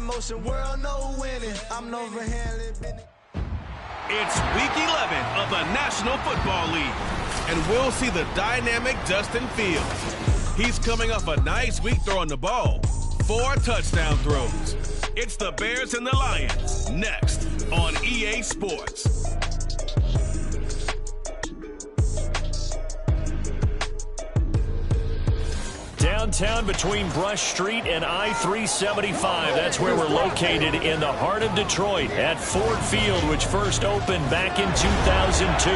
motion, world no winning. I'm no for handling. It's week 11 of the National Football League, and we'll see the dynamic Justin Fields. He's coming off a nice week throwing the ball. 4 touchdown throws. It's the Bears and the Lions next on EA Sports. Downtown between Brush Street and I-375. That's where we're located in the heart of Detroit at Ford Field, which first opened back in 2002.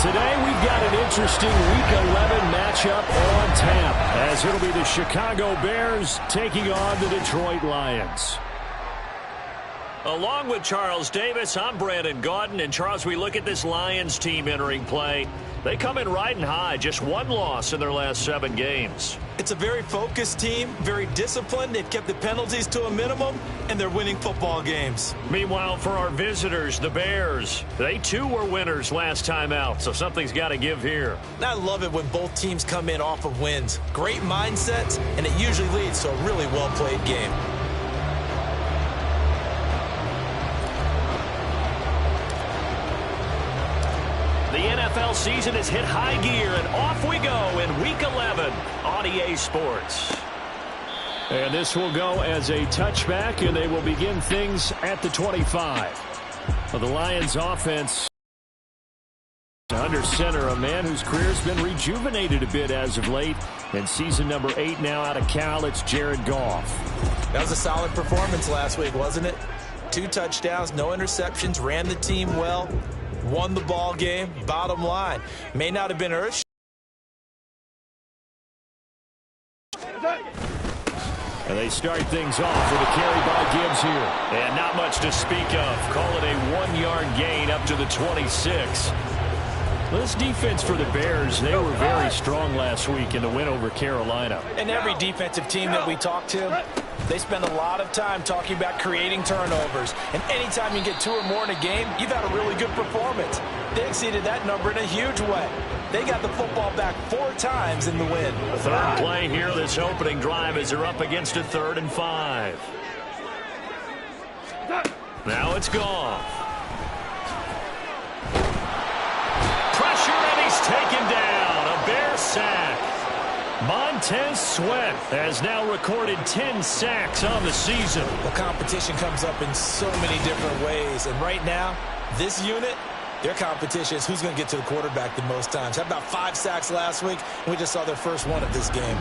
Today we've got an interesting Week 11 matchup on tap, as it'll be the Chicago Bears taking on the Detroit Lions. Along with Charles Davis, I'm Brandon Gaudin. And Charles, we look at this Lions team entering play. They come in riding high, just 1 loss in their last 7 games. It's a very focused team, very disciplined. They've kept the penalties to a minimum, and they're winning football games. Meanwhile, for our visitors, the Bears, they too were winners last time out, so something's got to give here. I love it when both teams come in off of wins. Great mindsets, and it usually leads to a really well-played game. The NFL season has hit high gear, and off we go in Week 11 on EA Sports. And this will go as a touchback, and they will begin things at the 25. The Lions offense under center, a man whose career's been rejuvenated a bit as of late. And season number 8 now out of Cal, it's Jared Goff. That was a solid performance last week, wasn't it? 2 touchdowns, no interceptions, ran the team well. Won the ball game. Bottom line, may not have been earth. And they start things off with a carry by Gibbs here. And not much to speak of. Call it a 1-yard gain up to the 26. This defense for the Bears, they were very strong last week in the win over Carolina. And every defensive team that we talk to, they spend a lot of time talking about creating turnovers. And anytime you get 2 or more in a game, you've had a really good performance. They exceeded that number in a huge way. They got the football back 4 times in the win. Third play here, this opening drive, as they're up against a 3rd and 5. Now it's gone. Pressure, and he's taken down. A Bear sack. Montez Sweat has now recorded 10 sacks on the season. The competition comes up in so many different ways. And right now, this unit, their competition is who's going to get to the quarterback the most times. How about 5 sacks last week? We just saw their first one of this game.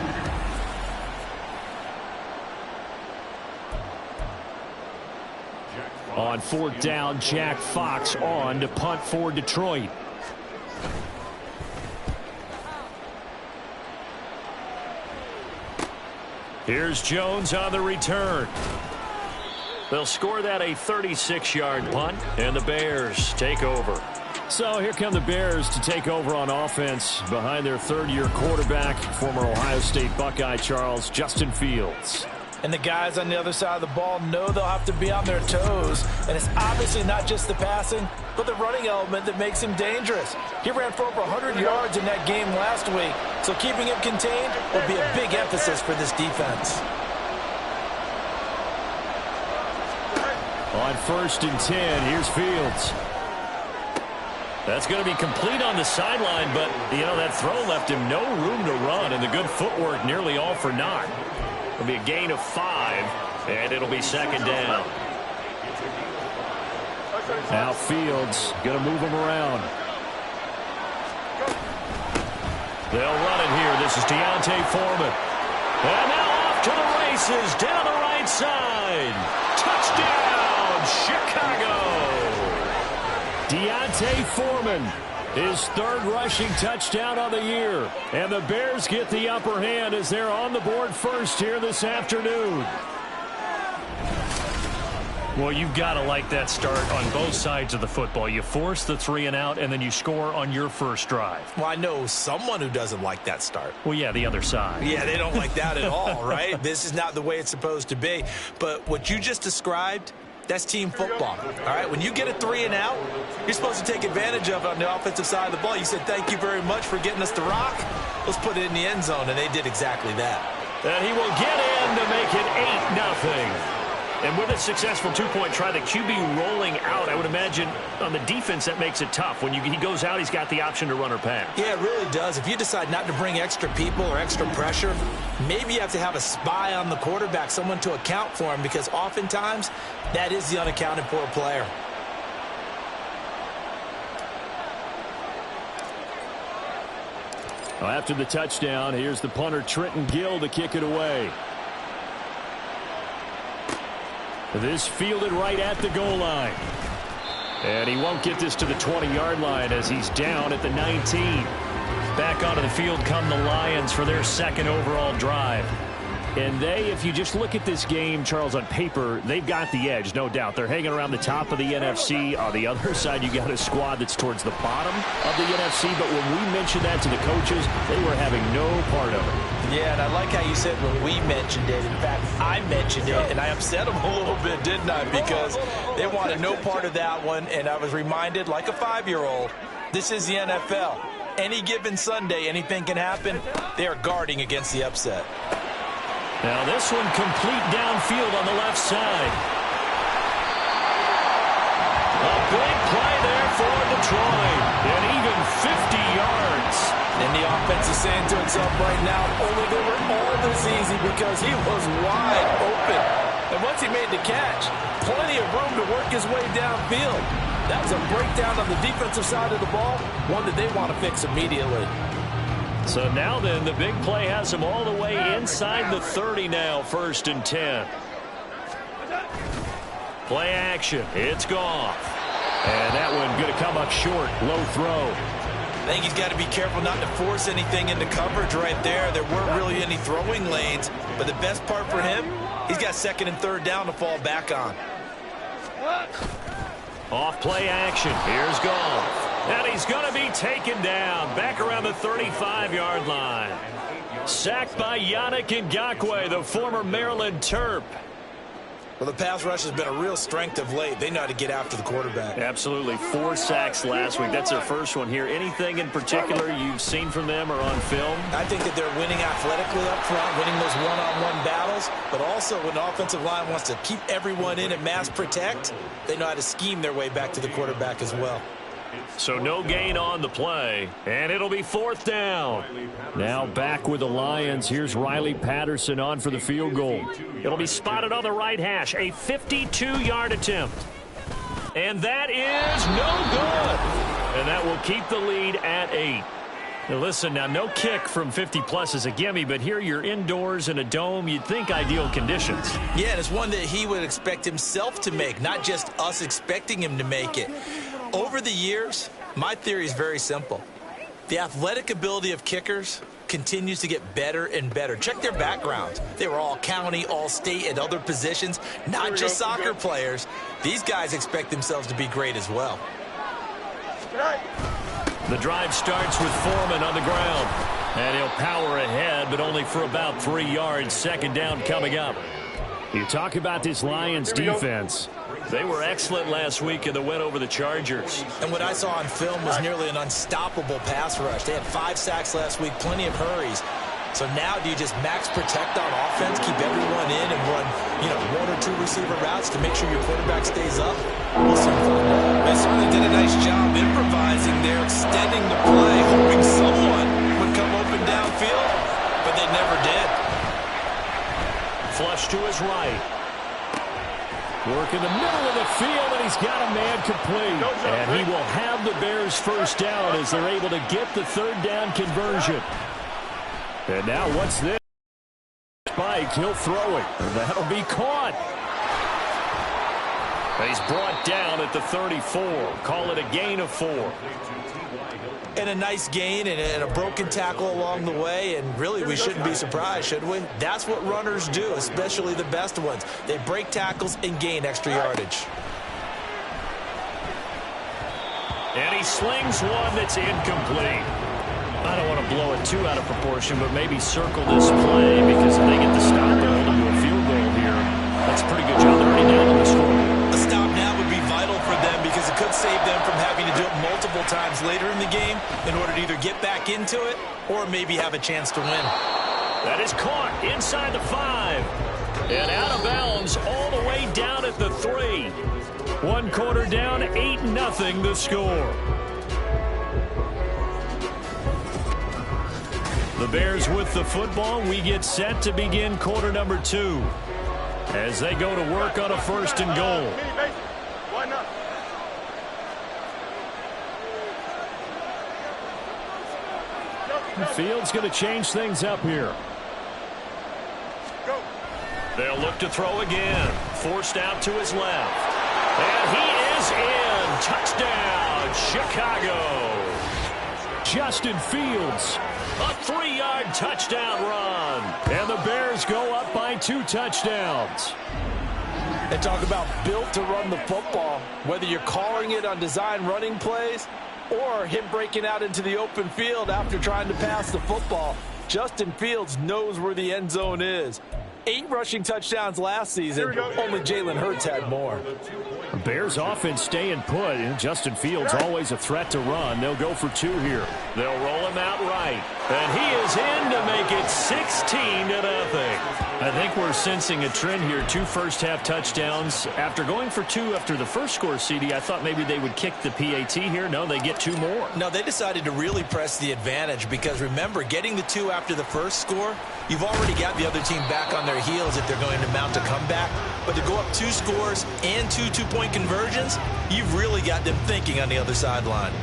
On 4th down, Jack Fox on to punt for Detroit. Here's Jones on the return. They'll score that a 36-yard punt, and the Bears take over. So here come the Bears to take over on offense behind their 3rd-year quarterback, former Ohio State Buckeye Justin Fields. And the guys on the other side of the ball know they'll have to be on their toes. And it's obviously not just the passing, but the running element that makes him dangerous. He ran for over 100 yards in that game last week, so keeping him contained will be a big emphasis for this defense. On 1st and 10, here's Fields. That's going to be complete on the sideline, but, that throw left him no room to run, and the good footwork nearly all for naught. It'll be a gain of 5, and it'll be 2nd down. Now Fields going to move him around. They'll run it here. This is Deontay Foreman. And now off to the races down the right side. Touchdown, Chicago. Deontay Foreman, his 3rd rushing touchdown on the year. And the Bears get the upper hand as they're on the board first here this afternoon. Well, you've got to like that start on both sides of the football. You force the 3 and out, and then you score on your first drive. Well, I know someone who doesn't like that start. Well, yeah, the other side. Yeah, they don't like that at all, right? This is not the way it's supposed to be. But what you just described, that's team football, all right? When you get a 3 and out, you're supposed to take advantage of it on the offensive side of the ball. You said, thank you very much for getting us the rock. Let's put it in the end zone, and they did exactly that. And he will get in to make it 8-0. And with a successful two-point try, the QB rolling out, I would imagine on the defense that makes it tough. When he goes out, he's got the option to run or pass. Yeah, it really does. If you decide not to bring extra people or extra pressure, maybe you have to have a spy on the quarterback, someone to account for him, because oftentimes that is the unaccounted for player. Well, after the touchdown, here's the punter, Trenton Gill, to kick it away. This fielded right at the goal line. And he won't get this to the 20-yard line as he's down at the 19. Back onto the field come the Lions for their second overall drive. And if you just look at this game, Charles, on paper, they've got the edge, no doubt. They're hanging around the top of the NFC. On the other side, you got a squad that's towards the bottom of the NFC. But when we mentioned that to the coaches, they were having no part of it. Yeah, and I like how you said when we mentioned it. In fact, I mentioned it, and I upset them a little bit, didn't I? Because they wanted no part of that one, and I was reminded, like a 5-year-old, this is the NFL. Any given Sunday, anything can happen. They are guarding against the upset. Now this one complete downfield on the left side. A big play there for Detroit. And even 50 yards. And the offense is saying to itself right now, only they were all this easy because he was wide open. And once he made the catch, plenty of room to work his way downfield. That was a breakdown on the defensive side of the ball, one that they want to fix immediately. So now then, the big play has him all the way inside the 30 now, 1st and 10. Play action. It's gone. And that one going to come up short. Low throw. I think he's got to be careful not to force anything into coverage right there. There weren't really any throwing lanes. But the best part for him, he's got 2nd and 3rd down to fall back on. Off play action. Here's Goff. And he's going to be taken down back around the 35-yard line. Sacked by Yannick Ngakoue, the former Maryland Terp. Well, the pass rush has been a real strength of late. They know how to get after the quarterback. Absolutely. 4 sacks last week. That's their first one here. Anything in particular you've seen from them or on film? I think that they're winning athletically up front, winning those one-on-one battles, but also when the offensive line wants to keep everyone in and mass protect, they know how to scheme their way back to the quarterback as well. So no gain on the play, and it'll be 4th down. Now back with the Lions. Here's Riley Patterson on for the field goal. It'll be spotted on the right hash, a 52-yard attempt. And that is no good. And that will keep the lead at 8. Now listen, now no kick from 50-plus is a gimme, but here you're indoors in a dome. You'd think ideal conditions. Yeah, and it's one that he would expect himself to make, not just us expecting him to make it. Over the years, my theory is very simple. The athletic ability of kickers continues to get better and better. Check their backgrounds. They were all county, all state, at other positions, not just soccer players. These guys expect themselves to be great as well. The drive starts with Foreman on the ground. And he'll power ahead, but only for about 3 yards. 2nd down coming up. You talk about this Lions defense. They were excellent last week in the win over the Chargers. And what I saw on film was nearly an unstoppable pass rush. They had 5 sacks last week, plenty of hurries. So now do you just max protect on offense, keep everyone in, and run, 1 or 2 receiver routes to make sure your quarterback stays up? We'll soon find out. They certainly did a nice job improvising there, extending the play, hoping someone would come open downfield, but they never did. Flush to his right. Work in the middle of the field, and he's got a man complete. And he will have the Bears 1st down as they're able to get the 3rd down conversion. And now what's this? Spike, he'll throw it. That'll be caught. He's brought down at the 34. Call it a gain of 4. And a nice gain and a broken tackle along the way, and really we shouldn't be surprised, should we? That's what runners do, especially the best ones. They break tackles and gain extra yardage. And he slings one that's incomplete. I don't want to blow it too out of proportion, but maybe circle this play because if they get the stop, they're holding to a field goal here. That's a pretty good job. They're already down on the score. A stop now would be vital for them because it could save them from having to do it multiple times later in the game in order to either get back into it or maybe have a chance to win. That is caught inside the 5. And out of bounds all the way One quarter down, 8-0 the score. The Bears with the football. We get set to begin quarter number 2 as they go to work on a 1st and goal. The field's going to change things up here. They'll look to throw again. Forced out to his left. And he is in. Touchdown, Chicago. Justin Fields. A 3-yard touchdown run. And the Bears go up by 2 touchdowns. They talk about built to run the football. Whether you're calling it on design running plays or him breaking out into the open field after trying to pass the football, Justin Fields knows where the end zone is. 8 rushing touchdowns last season. Only Jalen Hurts had more. The Bears offense staying put. And Justin Fields always a threat to run. They'll go for 2 here. They'll roll him out right. And he is in to make it 16-0. I think we're sensing a trend here. 2 first-half touchdowns. After going for 2 after the first score, CD, I thought maybe they would kick the PAT here. No, they get 2 more. No, they decided to really press the advantage because, remember, getting the 2 after the first score, you've already got the other team back on their heels if they're going to mount a comeback. But to go up 2 scores and 2 two-point conversions, you've really got them thinking on the other sideline.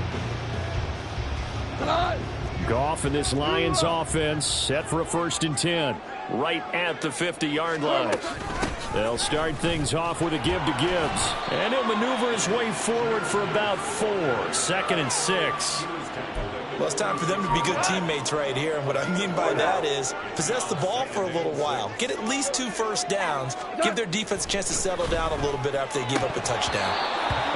Goff and this Lions offense set for a 1st and 10. Right at the 50-yard line. They'll start things off with a give to Gibbs. And he'll maneuver his way forward for about 4. 2nd and 6. Well, it's time for them to be good teammates right here. And what I mean by that is possess the ball for a little while. Get at least 2 first downs. Give their defense a chance to settle down a little bit after they give up a touchdown.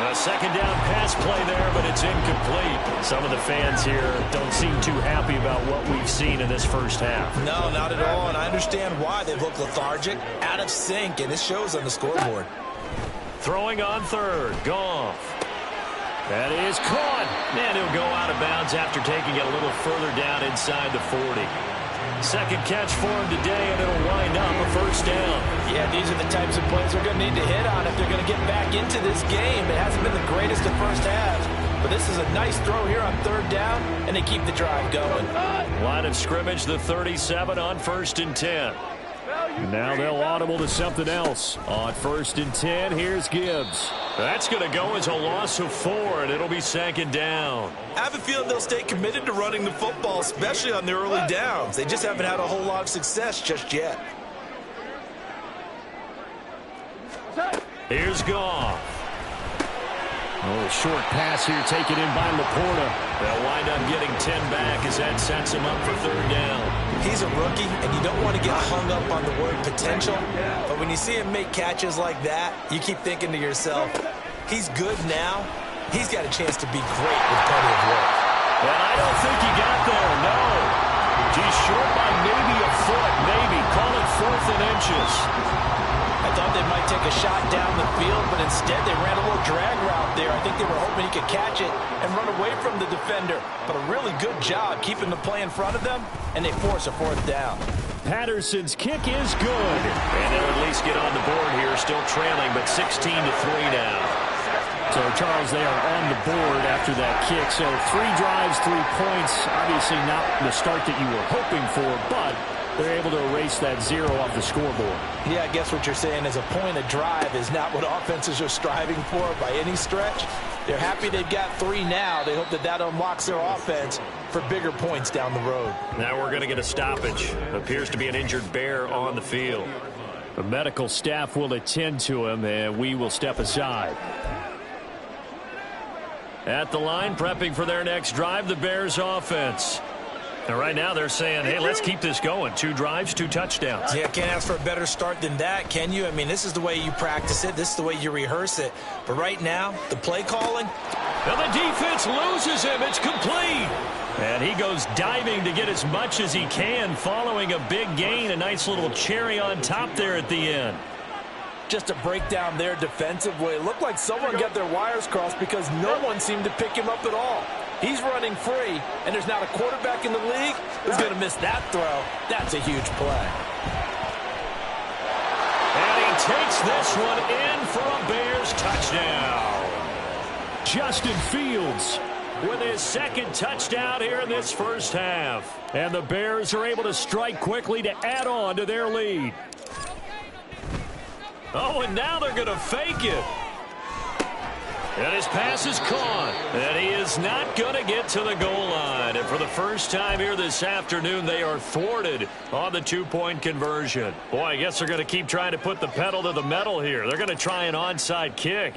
A 2nd down pass play there, but it's incomplete. Some of the fans here don't seem too happy about what we've seen in this first half. No, not at all. And I understand why. They look lethargic, out of sync, and it shows on the scoreboard. Throwing on 3rd. Goff. That is caught. And he'll go out of bounds after taking it a little further down inside the 40. 2nd catch for him today, and it'll wind up a 1st down. Yeah, these are the types of plays they're going to need to hit on if they're going to get back into this game. It hasn't been the greatest of first halves, but this is a nice throw here on 3rd down, and they keep the drive going. Line of scrimmage, the 37 on 1st and 10. Now they'll audible to something else. On 1st and 10, here's Gibbs. That's going to go as a loss of 4, and it'll be 2nd down. I have a feeling they'll stay committed to running the football, especially on the early downs. They just haven't had a whole lot of success just yet. Here's Goff. A little short pass here taken in by Laporta. They'll wind up getting 10 back as that sets him up for 3rd down. He's a rookie, and you don't want to get hung up on the word potential. But when you see him make catches like that, you keep thinking to yourself, he's good now. He's got a chance to be great with plenty of work. And I don't think he got there, no. He's short by maybe a foot, maybe. Call it 4th and inches. I thought they might take a shot down the field, but instead they ran a little drag route there. I think they were hoping he could catch it and run away from the defender. But a really good job keeping the play in front of them, and they force a 4th down. Patterson's kick is good. And they'll at least get on the board here, still trailing, but 16-3 now. So, Charles, they are on the board after that kick. So 3 drives, 3 points. Obviously not the start that you were hoping for, but they're able to erase that 0 off the scoreboard. Yeah, I guess what you're saying is a point of drive is not what offenses are striving for by any stretch. They're happy they've got 3 now. They hope that that unlocks their offense for bigger points down the road. Now we're going to get a stoppage. Appears to be an injured Bear on the field. The medical staff will attend to him, and we will step aside. At the line, prepping for their next drive, the Bears offense. And right now they're saying, hey, let's keep this going. 2 drives, 2 touchdowns. Yeah, can't ask for a better start than that, can you? I mean, this is the way you practice it. This is the way you rehearse it. But right now, the play calling. Now the defense loses him. It's complete. And he goes diving to get as much as he can following a big gain. A nice little cherry on top there at the end. Just a breakdown there defensively. It looked like someone got their wires crossed because no one seemed to pick him up at all. He's running free, and there's not a quarterback in the league who's going to miss that throw. That's a huge play. And he takes this one in for a Bears touchdown. touchdown. Justin Fields with his second touchdown here in this first half. And the Bears are able to strike quickly to add on to their lead. Oh, and now they're going to fake it. And his pass is caught. And he is not going to get to the goal line. And for the first time here this afternoon, they are thwarted on the two-point conversion. Boy, I guess they're going to keep trying to put the pedal to the metal here. They're going to try an onside kick.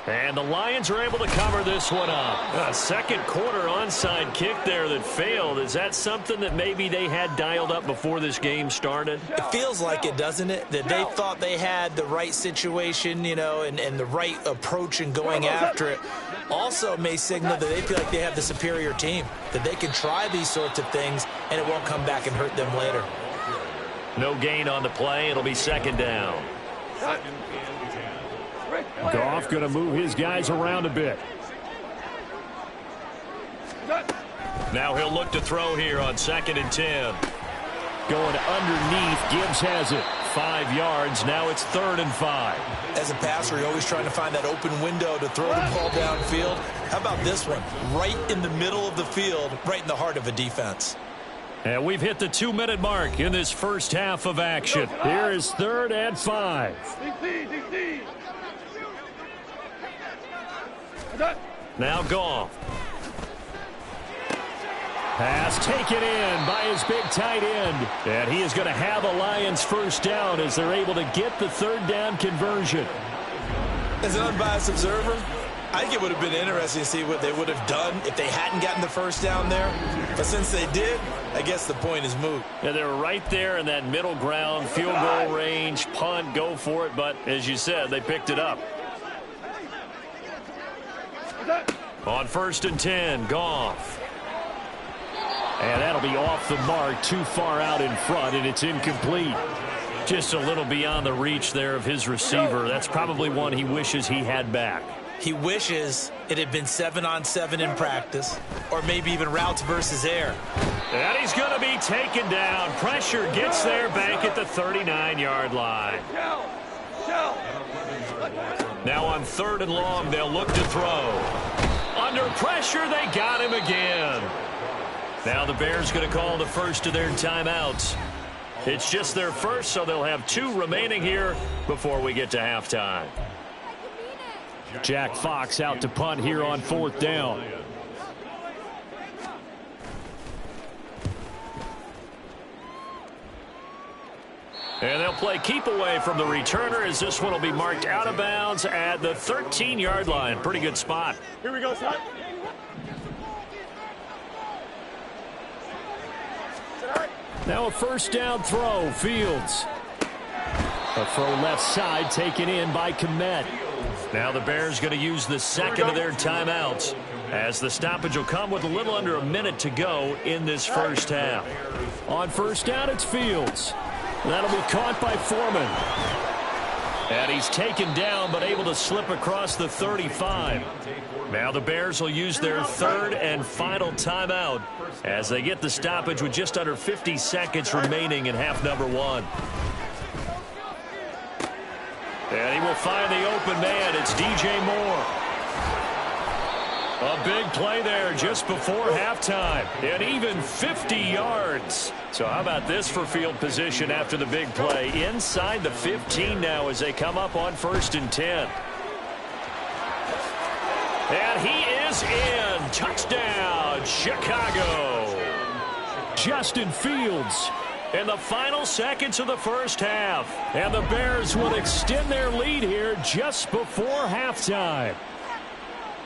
And the Lions are able to cover this one up. A second quarter onside kick there that failed. Is that something that maybe they had dialed up before this game started? It feels like it, doesn't it? That they thought they had the right situation, you know, and the right approach in going after it. Also may signal that they feel like they have the superior team, that they can try these sorts of things and it won't come back and hurt them later. No gain on the play. It'll be second down. Goff going to move his guys around a bit. Now he'll look to throw here on 2nd and 10. Going underneath. Gibbs has it. 5 yards. Now it's 3rd and 5. As a passer, you're always trying to find that open window to throw the ball downfield. How about this one? Right in the middle of the field, right in the heart of a defense. And we've hit the 2-minute mark in this first half of action. Here is 3rd and 5. Now Goff. Pass taken in by his big tight end. And he is going to have a Lions first down as they're able to get the 3rd down conversion. As an unbiased observer, I think it would have been interesting to see what they would have done if they hadn't gotten the first down there. But since they did, I guess the point is moot. Yeah, they were right there in that middle ground, field goal range, punt, go for it. But as you said, they picked it up. On 1st and 10, Goff. And that'll be off the mark, too far out in front, and it's incomplete. Just a little beyond the reach there of his receiver. That's probably one he wishes he had back. He wishes it had been 7-on-7 in practice, or maybe even routes versus air. And he's going to be taken down. Pressure gets there back at the 39-yard line. Now on 3rd and long, they'll look to throw. Under pressure, they got him again. Now the Bears going to call the first of their timeouts. It's just their first, so they'll have 2 remaining here before we get to halftime. Jack Fox out to punt here on 4th down. And they'll play keep away from the returner as this one will be marked out of bounds at the 13-yard line. Pretty good spot. Here we go, son. Now a first down throw. Fields. A throw left side taken in by Kmet. Now the Bears going to use the second of their timeouts as the stoppage will come with a little under a minute to go in this first half. On 1st down, it's Fields. That'll be caught by Foreman. And he's taken down but able to slip across the 35. Now the Bears will use their 3rd and final timeout as they get the stoppage with just under 50 seconds remaining in half number 1. And he will find the open man. It's DJ Moore. A big play there just before halftime. And even 50 yards. So how about this for field position after the big play? Inside the 15 now as they come up on 1st and 10. And he is in. Touchdown, Chicago. Justin Fields in the final seconds of the first half. And the Bears will extend their lead here just before halftime.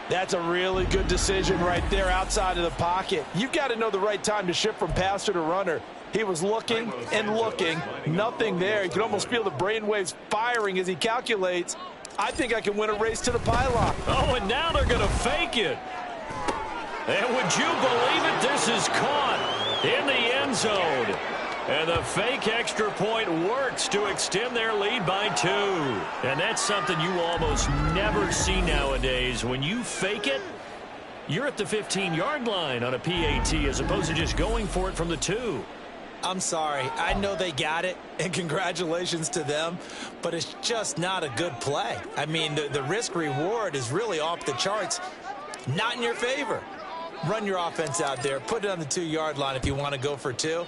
That's a really good decision right there outside of the pocket. You've got to know the right time to shift from passer to runner. He was looking and looking. Nothing there. You can almost feel the brainwaves firing as he calculates, I think I can win a race to the pylon. Oh, and now they're going to fake it. And would you believe it? This is caught in the end zone. And the fake extra point works to extend their lead by 2. And that's something you almost never see nowadays. When you fake it, you're at the 15-yard line on a PAT as opposed to just going for it from the 2. I'm sorry. I know they got it, and congratulations to them, but it's just not a good play. I mean, the risk-reward is really off the charts. Not in your favor. Run your offense out there. Put it on the 2-yard line if you want to go for 2.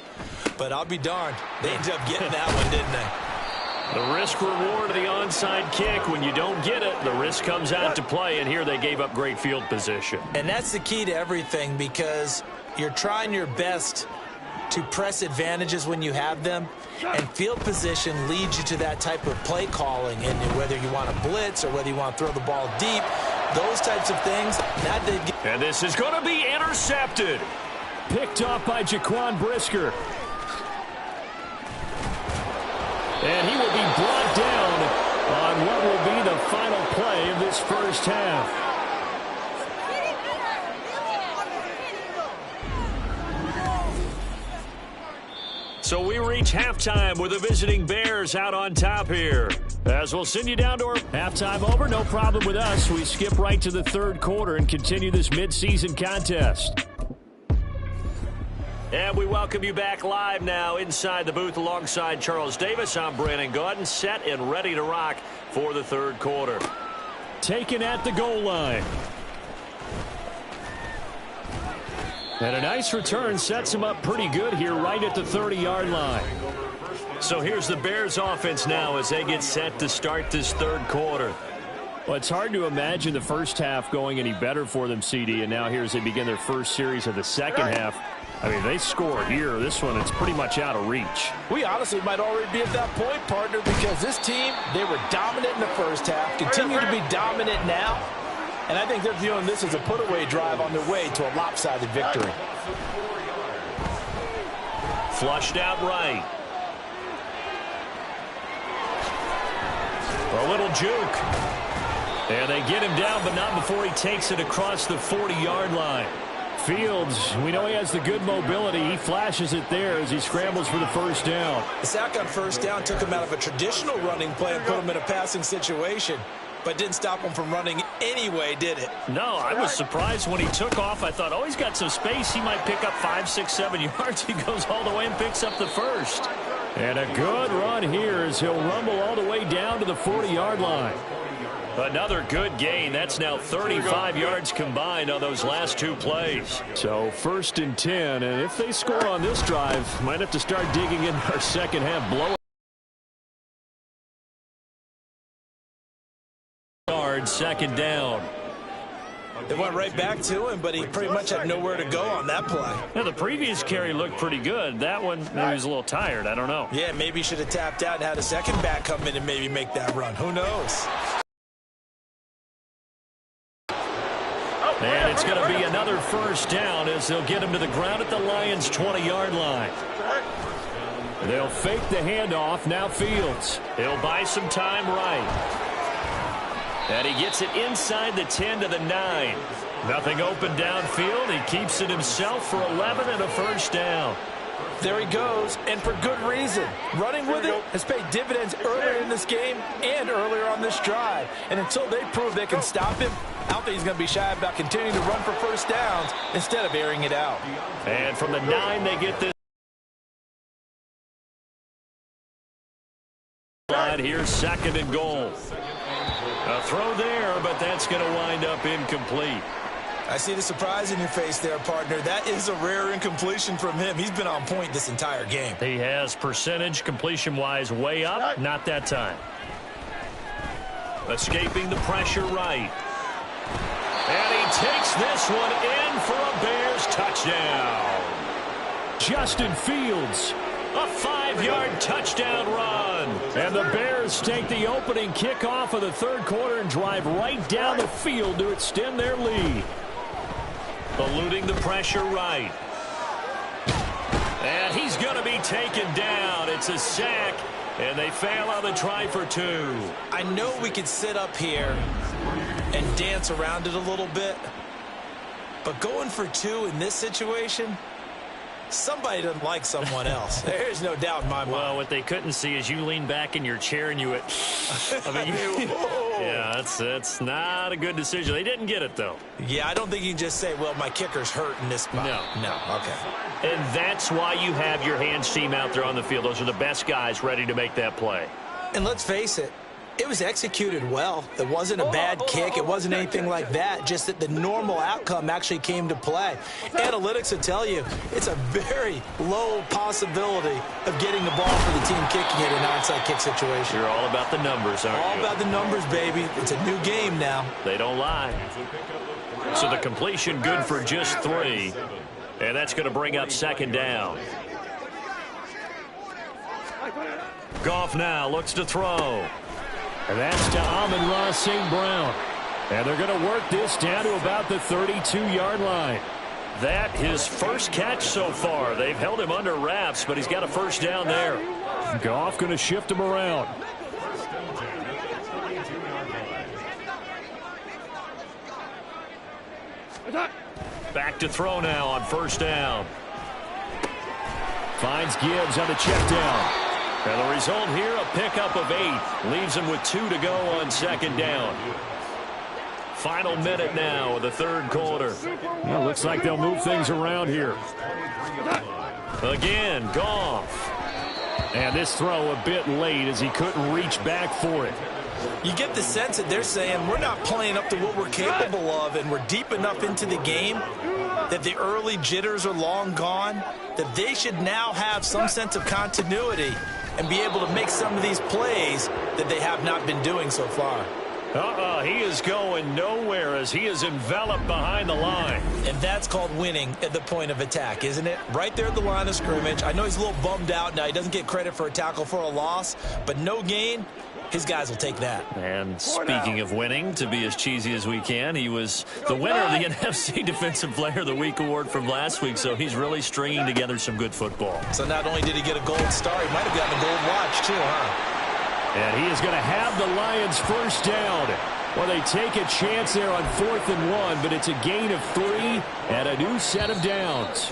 But I'll be darned. They ended up getting that one, didn't they? The risk-reward of the onside kick. When you don't get it, the risk comes out to play, and here they gave up great field position. And that's the key to everything, because you're trying your best to press advantages when you have them, and field position leads you to that type of play calling. And whether you want to blitz or whether you want to throw the ball deep, those types of things, and this is going to be intercepted. Picked off by Jaquan Brisker. And he will be brought down on what will be the final play of this first half. So we reach halftime with the visiting Bears out on top here. As we'll send you down to our halftime over, no problem with us. We skip right to the third quarter and continue this midseason contest. And we welcome you back live now inside the booth alongside Charles Davis. I'm Brandon Gaudin, set and ready to rock for the third quarter. Taken at the goal line. And a nice return sets him up pretty good here right at the 30-yard line. So here's the Bears offense now as they get set to start this third quarter. Well, it's hard to imagine the first half going any better for them, CD, and now here as they begin their first series of the second half. I mean, they score here. This one, it's pretty much out of reach. We honestly might already be at that point, partner, because this team, they were dominant in the first half, continue to be dominant now. And I think they're viewing this as a put-away drive on their way to a lopsided victory. Flushed out right. A little juke. And they get him down, but not before he takes it across the 40-yard line. Fields, we know he has the good mobility. He flashes it there as he scrambles for the first down. The sack on first down took him out of a traditional running play and put him in a passing situation. But didn't stop him from running anyway, did it? No, I was surprised when he took off. I thought, oh, he's got some space. He might pick up 5, 6, 7 yards. He goes all the way and picks up the first. And a good run here as he'll rumble all the way down to the 40-yard line. Another good gain. That's now 35 yards combined on those last 2 plays. So 1st and 10. And if they score on this drive, might have to start digging in our second half blowout. Second down. It went right back to him, but he pretty much had nowhere to go on that play. Yeah, the previous carry looked pretty good. That one, maybe he was a little tired. I don't know. Yeah, maybe he should have tapped out and had a second back come in and maybe make that run. Who knows? And it's going to be another first down as they'll get him to the ground at the Lions' 20-yard line. They'll fake the handoff. Now Fields. He'll buy some time right. And he gets it inside the 10 to the 9. Nothing open downfield. He keeps it himself for 11 and a first down. There he goes, and for good reason. Running with it has paid dividends earlier in this game and earlier on this drive. And until they prove they can stop him, I don't think he's going to be shy about continuing to run for first downs instead of airing it out. And from the 9, they get this. Here's 2nd and goal. A throw there, but that's going to wind up incomplete. I see the surprise in your face there, partner. That is a rare incompletion from him. He's been on point this entire game. He has percentage completion-wise way up. Not that time. Escaping the pressure right. And he takes this one in for a Bears touchdown. Justin Fields. A 5-yard touchdown run. And the Bears take the opening kickoff of the third quarter and drive right down the field to extend their lead. Eluding the pressure right. And he's going to be taken down. It's a sack, and they fail on the try for 2. I know we could sit up here and dance around it a little bit, but going for 2 in this situation, Somebody doesn't like someone else. There's no doubt in my mind. Well, what they couldn't see is you lean back in your chair and you went, I mean, yeah, that's not a good decision. They didn't get it, though. Yeah, I don't think you can just say, well, my kicker's hurt in this spot. No, okay. And that's why you have your hands team out there on the field. Those are the best guys ready to make that play. And let's face it, it was executed well. It wasn't a bad kick. It wasn't anything like that. Just that the normal outcome actually came to play. Analytics will tell you it's a very low possibility of getting the ball for the team kicking it in an onside kick situation. You're all about the numbers, aren't you? All about the numbers, baby. It's a new game now. They don't lie. So the completion good for just 3. And that's going to bring up 2nd down. Goff now looks to throw. And that's to Amon-Ra St. Brown. And they're going to work this down to about the 32-yard line. That his first catch so far. They've held him under wraps, but he's got a first down there. Goff going to shift him around. Back to throw now on 1st down. Finds Gibbs on the check down. And the result here, a pickup of 8. Leaves him with 2 to go on 2nd down. Final minute now of the 3rd quarter. Well, looks like they'll move things around here. Again, Goff. And this throw a bit late as he couldn't reach back for it. You get the sense that they're saying we're not playing up to what we're capable of, and we're deep enough into the game that the early jitters are long gone, that they should now have some sense of continuity and be able to make some of these plays that they have not been doing so far. He is going nowhere as he is enveloped behind the line. And that's called winning at the point of attack, isn't it? Right there at the line of scrimmage. I know he's a little bummed out now. He doesn't get credit for a tackle for a loss, but no gain. His guys will take that. And speaking of winning, to be as cheesy as we can, he was the winner of the NFC Defensive Player of the Week award from last week, so he's really stringing together some good football. So not only did he get a gold star, he might have gotten a gold watch too, huh? And he is going to have the Lions first down. Well, they take a chance there on 4th and 1, but it's a gain of 3 and a new set of downs.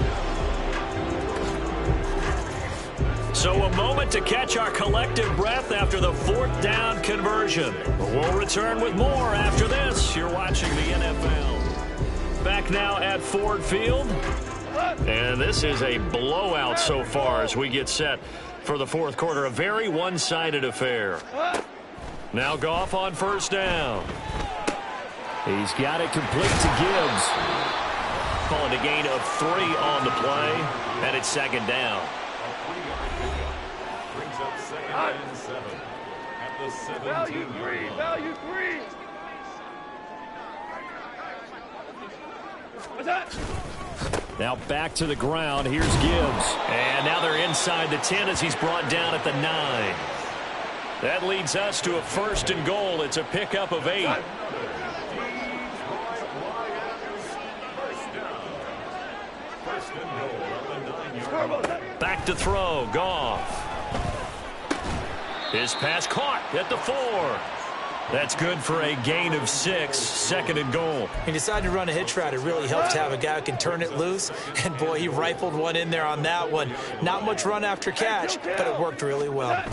So a moment to catch our collective breath after the 4th down conversion. We'll return with more after this. You're watching the NFL. Back now at Ford Field. And this is a blowout so far as we get set for the 4th quarter. A very one-sided affair. Now Goff on 1st down. He's got it complete to Gibbs. Calling a gain of 3 on the play. And it's 2nd down. Value 3, value 3. What's that? Now back to the ground. Here's Gibbs. And now they're inside the 10 as he's brought down at the 9. That leads us to a 1st and goal. It's a pickup of 8. Back to throw. Goff. His pass caught at the 4. That's good for a gain of 6. 2nd and goal. He decided to run a hitch route. It really helps to have a guy who can turn it loose. And, boy, he rifled one in there on that one. Not much run after catch, but it worked really well.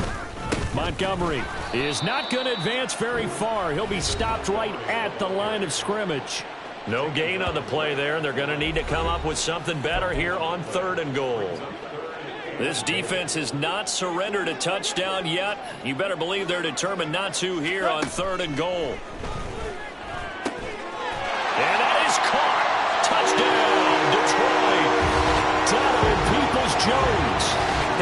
Montgomery is not going to advance very far. He'll be stopped right at the line of scrimmage. No gain on the play there, and they're going to need to come up with something better here on 3rd and goal. This defense has not surrendered a touchdown yet. You better believe they're determined not to here on 3rd and goal. And that is caught. Touchdown, Detroit. Donovan Peoples-Jones,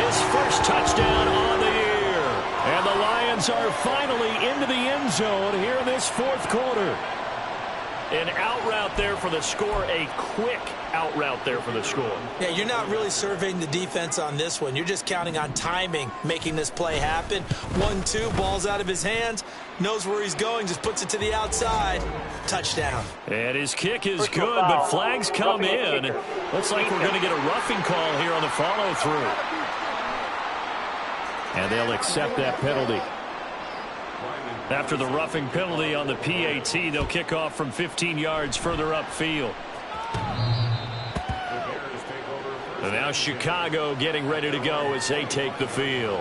his first touchdown on the year. And the Lions are finally into the end zone here in this 4th quarter. An out route there for the score, a quick out route there for the score. Yeah, you're not really surveying the defense on this one. You're just counting on timing, making this play happen. 1-2, ball's out of his hands, knows where he's going, just puts it to the outside. Touchdown. And his kick is good, but flags come in. Looks like we're going to get a roughing call here on the follow-through. And they'll accept that penalty. After the roughing penalty on the PAT, they'll kick off from 15 yards further upfield. And now Chicago getting ready to go as they take the field.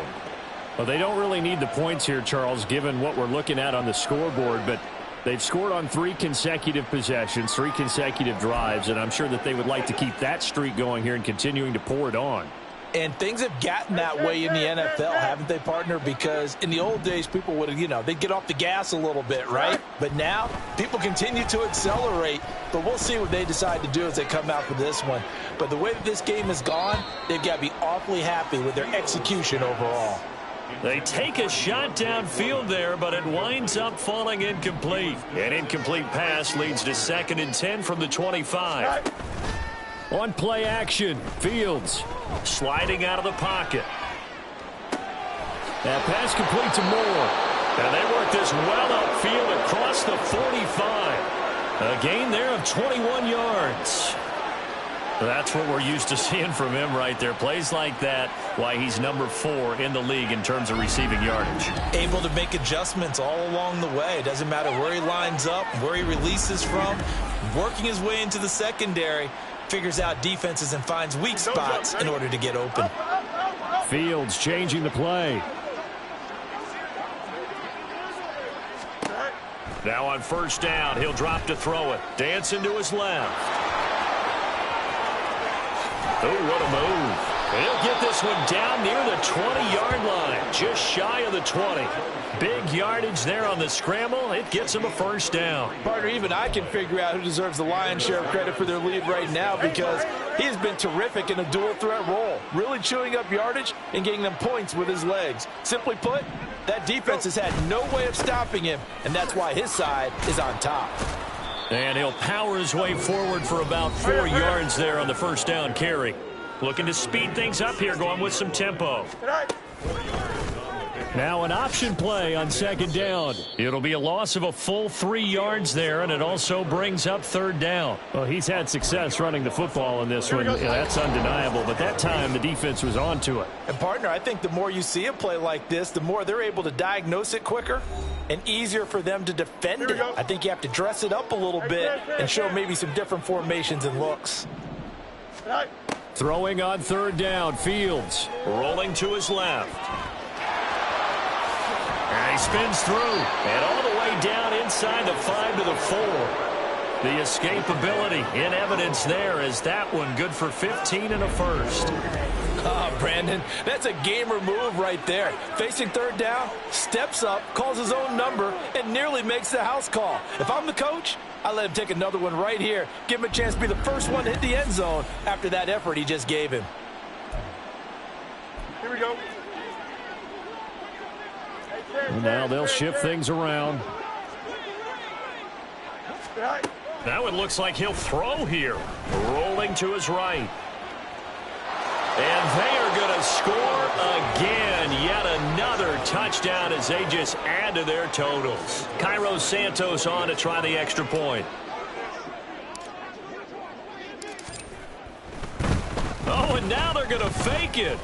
Well, they don't really need the points here, Charles, given what we're looking at on the scoreboard, but they've scored on 3 consecutive possessions, 3 consecutive drives, and I'm sure that they would like to keep that streak going here and continuing to pour it on. And things have gotten that way in the NFL, haven't they, partner? Because in the old days, people would have, they'd get off the gas a little bit, right? But now, people continue to accelerate. But we'll see what they decide to do as they come out for this one. But the way that this game has gone, they've got to be awfully happy with their execution overall. They take a shot downfield there, but it winds up falling incomplete. An incomplete pass leads to 2nd and 10 from the 25. On play action, Fields sliding out of the pocket. That pass complete to Moore. And they work this well upfield across the 45. A gain there of 21 yards. That's what we're used to seeing from him right there. Plays like that, why he's number 4 in the league in terms of receiving yardage. Able to make adjustments all along the way. Doesn't matter where he lines up, where he releases from. Working his way into the secondary. Figures out defenses and finds weak spots in order to get open. Fields changing the play. Now on 1st down, he'll drop to throw it. Dancing to his left. Oh, what a move. He'll get this one down near the 20-yard line, just shy of the 20. Big yardage there on the scramble. It gets him a 1st down. Partner, even I can figure out who deserves the lion's share of credit for their lead right now because he's been terrific in a dual threat role, really chewing up yardage and getting them points with his legs. Simply put, that defense has had no way of stopping him, and that's why his side is on top. And he'll power his way forward for about 4 yards there on the 1st down carry. Looking to speed things up here, going with some tempo. Now an option play on 2nd down. It'll be a loss of a full 3 yards there, and it also brings up 3rd down. Well, he's had success running the football in this one. That's undeniable, but that time the defense was on to it. And, partner, I think the more you see a play like this, the more they're able to diagnose it quicker and easier for them to defend it. I think you have to dress it up a little bit and show maybe some different formations and looks. Throwing on 3rd down, Fields. Rolling to his left. And he spins through. And all the way down inside the 5 to the 4. The escapability in evidence there as that one good for 15 and a 1st. Oh, Brandon, that's a gamer move right there. Facing 3rd down, steps up, calls his own number, and nearly makes the house call. If I'm the coach, I let him take another one right here. Give him a chance to be the first one to hit the end zone after that effort he just gave him. Here we go. And now they'll shift things around. Now it looks like he'll throw here. Rolling to his right. And they are going to score again. Yet another touchdown as they just add to their totals. Cairo Santos on to try the extra point. Oh, and now they're going to fake it.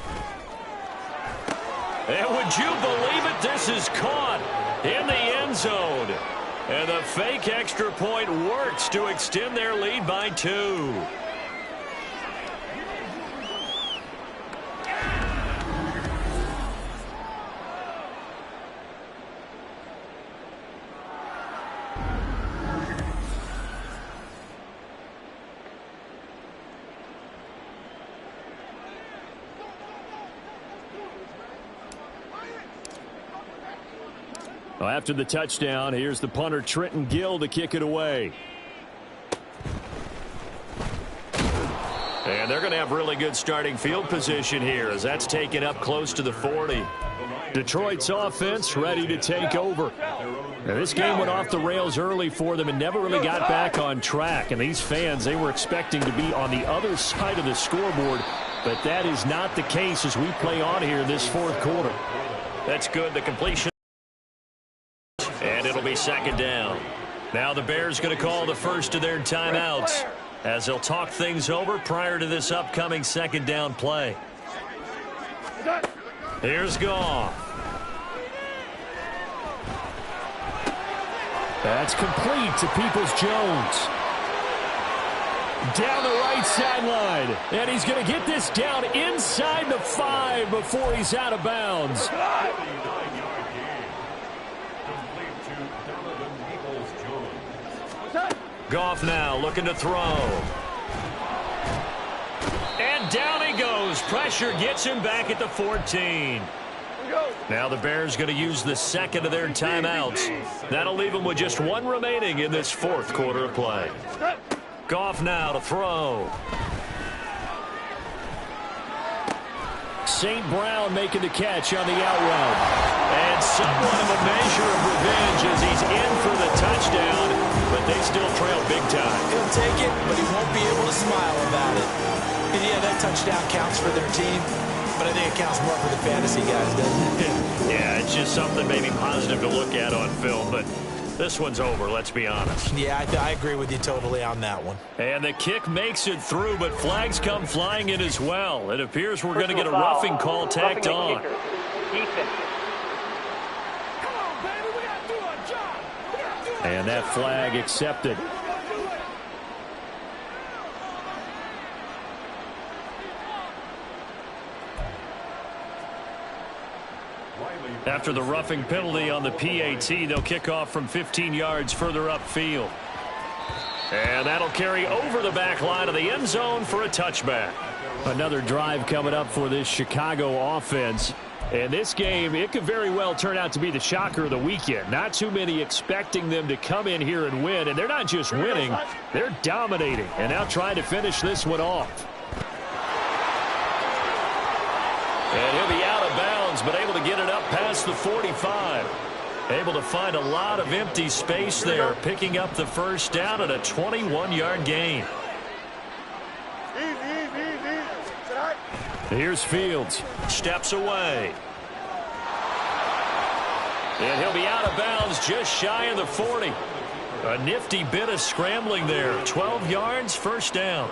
And would you believe it? This is caught in the end zone. And the fake extra point works to extend their lead by 2. Well, after the touchdown, here's the punter Trenton Gill to kick it away. And they're going to have really good starting field position here as that's taken up close to the 40. Detroit's offense ready to take over. Now, this game went off the rails early for them and never really got back on track. And these fans, they were expecting to be on the other side of the scoreboard, but that is not the case as we play on here this 4th quarter. That's good. The completion. And it'll be 2nd down. Now the Bears going to call the first of their timeouts as they'll talk things over prior to this upcoming 2nd down play. Here's Goff. That's complete to Peoples-Jones. Down the right sideline. And he's going to get this down inside the 5 before he's out of bounds. Goff now looking to throw. And down he goes. Pressure gets him back at the 14. Now the Bears going to use the second of their timeouts. That'll leave them with just one remaining in this fourth quarter of play. Goff now to throw. St. Brown making the catch on the out route. And somewhat of a measure of revenge as he's in for the touchdown, but they still trail big time. He'll take it, but he won't be able to smile about it. And yeah, that touchdown counts for their team, but I think it counts more for the fantasy guys, doesn't it? Yeah, it's just something maybe positive to look at on film, but this one's over, let's be honest. Yeah, I agree with you totally on that one. And the kick makes it through, but flags come flying in as well. It appears we're going to get a roughing call tacked on. And that flag accepted. After the roughing penalty on the PAT, they'll kick off from 15 yards further upfield. And that'll carry over the back line of the end zone for a touchback. Another drive coming up for this Chicago offense. And this game, it could very well turn out to be the shocker of the weekend. Not too many expecting them to come in here and win. And they're not just winning, they're dominating. And now trying to finish this one off. And he'll be out of bounds, but able to get it up past the 45. Able to find a lot of empty space there, picking up the first down at a 21-yard gain. Here's Fields. Steps away. And he'll be out of bounds just shy of the 40. A nifty bit of scrambling there. 12 yards, first down.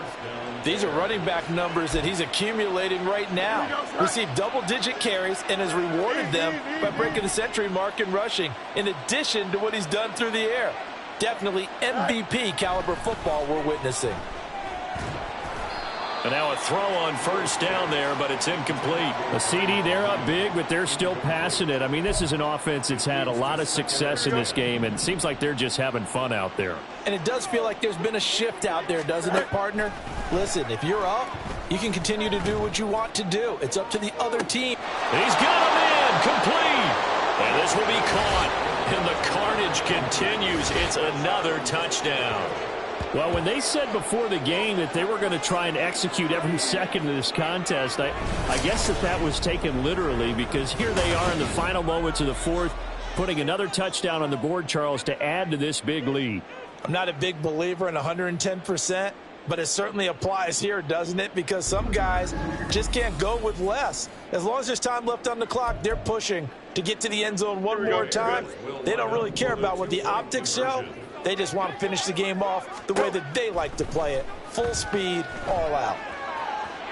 These are running back numbers that he's accumulating right now. Received double-digit carries and has rewarded them by breaking the century mark in rushing, in addition to what he's done through the air. Definitely MVP caliber football we're witnessing. And now a throw on first down there, but it's incomplete. A CD, they're up big, but they're still passing it. I mean, this is an offense that's had a lot of success in this game, and it seems like they're just having fun out there. And it does feel like there's been a shift out there, doesn't it, partner? Listen, if you're up, you can continue to do what you want to do. It's up to the other team. He's got him in, complete. And this will be caught, and the carnage continues. It's another touchdown. Well, when they said before the game that they were going to try and execute every second of this contest, I guess that was taken literally, because here they are in the final moments of the fourth, putting another touchdown on the board, Charles, to add to this big lead. I'm not a big believer in 110%, but it certainly applies here, doesn't it? Because some guys just can't go with less. As long as there's time left on the clock, they're pushing to get to the end zone one more time. They don't really care about what the optics show. They just want to finish the game off the way that they like to play it. Full speed, all out.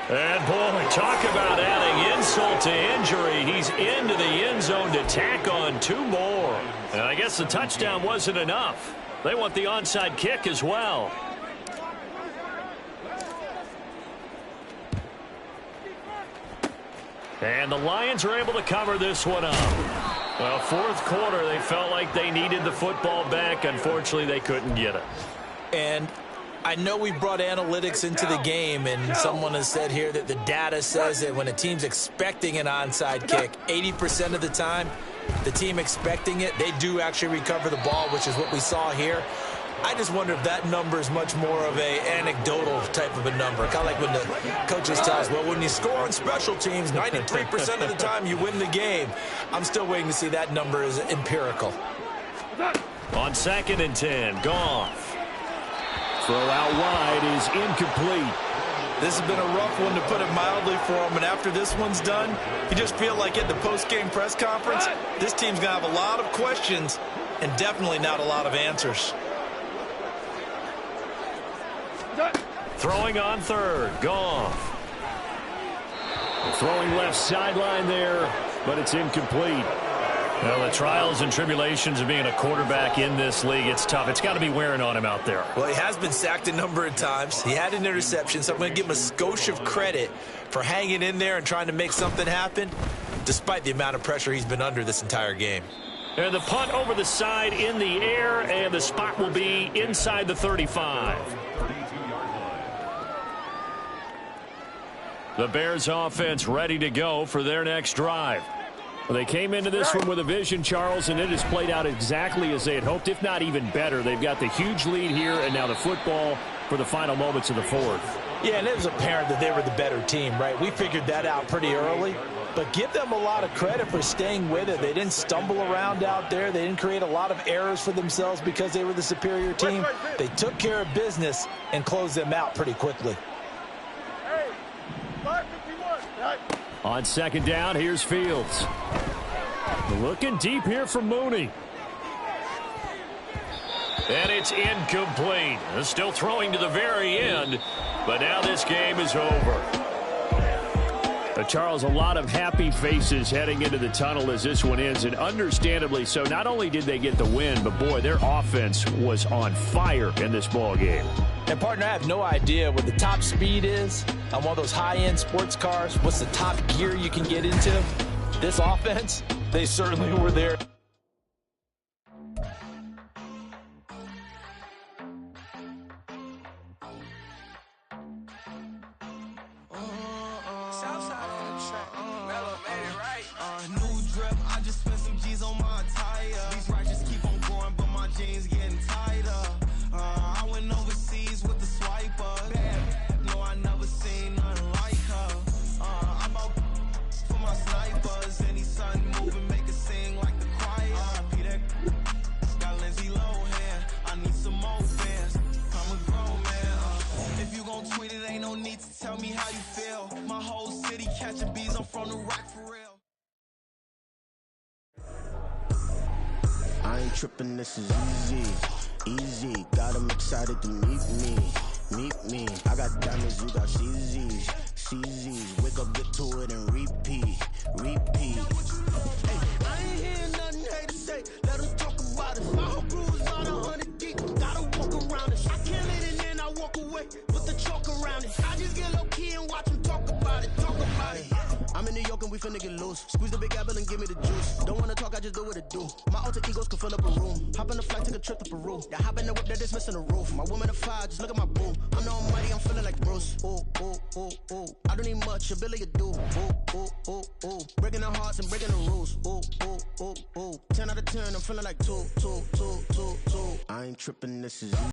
And, boy, talk about adding insult to injury. He's into the end zone to tack on two more. And I guess the touchdown wasn't enough. They want the onside kick as well. And the Lions are able to cover this one up. Well, fourth quarter, they felt like they needed the football back. Unfortunately, they couldn't get it. And I know we brought analytics into the game, and someone has said here that the data says that when a team's expecting an onside kick, 80% of the time, the team expecting it, they do actually recover the ball, which is what we saw here. I just wonder if that number is much more of a anecdotal type of a number. Kind of like when the coaches tell us, well, when you score on special teams, 93% of the time you win the game. I'm still waiting to see that number is empirical. On 2nd and 10, Goff. Throw out wide is incomplete. This has been a rough one, to put it mildly, for him. And after this one's done, you just feel like at the post-game press conference, this team's going to have a lot of questions and definitely not a lot of answers. Throwing on 3rd, Goff. Throwing left sideline there, but it's incomplete. Well, the trials and tribulations of being a quarterback in this league, it's tough. It's got to be wearing on him out there. Well, he has been sacked a number of times. He had an interception, so I'm going to give him a skosh of credit for hanging in there and trying to make something happen, despite the amount of pressure he's been under this entire game. And the punt over the side in the air, and the spot will be inside the 35. The Bears offense ready to go for their next drive. Well, they came into this one with a vision, Charles, and it has played out exactly as they had hoped, if not even better. They've got the huge lead here, and now the football for the final moments of the fourth. Yeah, and it was apparent that they were the better team, right? We figured that out pretty early. But give them a lot of credit for staying with it. They didn't stumble around out there. They didn't create a lot of errors for themselves because they were the superior team. They took care of business and closed them out pretty quickly. On second down, here's Fields. Looking deep here for Mooney. And it's incomplete. Still throwing to the very end, but now this game is over. Charles, a lot of happy faces heading into the tunnel as this one ends, and understandably so. Not only did they get the win, but boy, their offense was on fire in this ball game. And partner, I have no idea what the top speed is on one of those high-end sports cars. What's the top gear you can get into? This offense, they certainly were there. Tell me how you feel. My whole city catching bees. I'm from the rock for real. I ain't tripping, this is easy. Easy. Got them excited to meet me. Meet me. I got diamonds, you got CZs. CZs. Wake up, get to it, and repeat. Repeat. Hey, I ain't hearing nothing hate to say. Let them talk about it. My whole crew is about 100 deep. Gotta walk around it. I kill it and then I walk away with the chalk around it. I just get low key and watch them talk about it. Talk about it. I'm in New York and we finna get loose. Squeeze the big apple and give me the juice. Don't wanna talk, I just do what it do. My alter egos can fill up a room. Hop on the flight, take a trip to Peru. Yeah, hop in the whip that is missing the roof. My woman of fire, just look at my boo. I'm the almighty, I'm feeling like Bruce. Ooh, ooh, ooh, ooh. I don't need much, ability to do. Ooh, ooh, ooh, ooh. Breaking the hearts and breaking the rules. Ooh, ooh, ooh, ooh. 10 out of 10, I'm feeling like 2, 2, 2, 2, 2. I ain't tripping, this is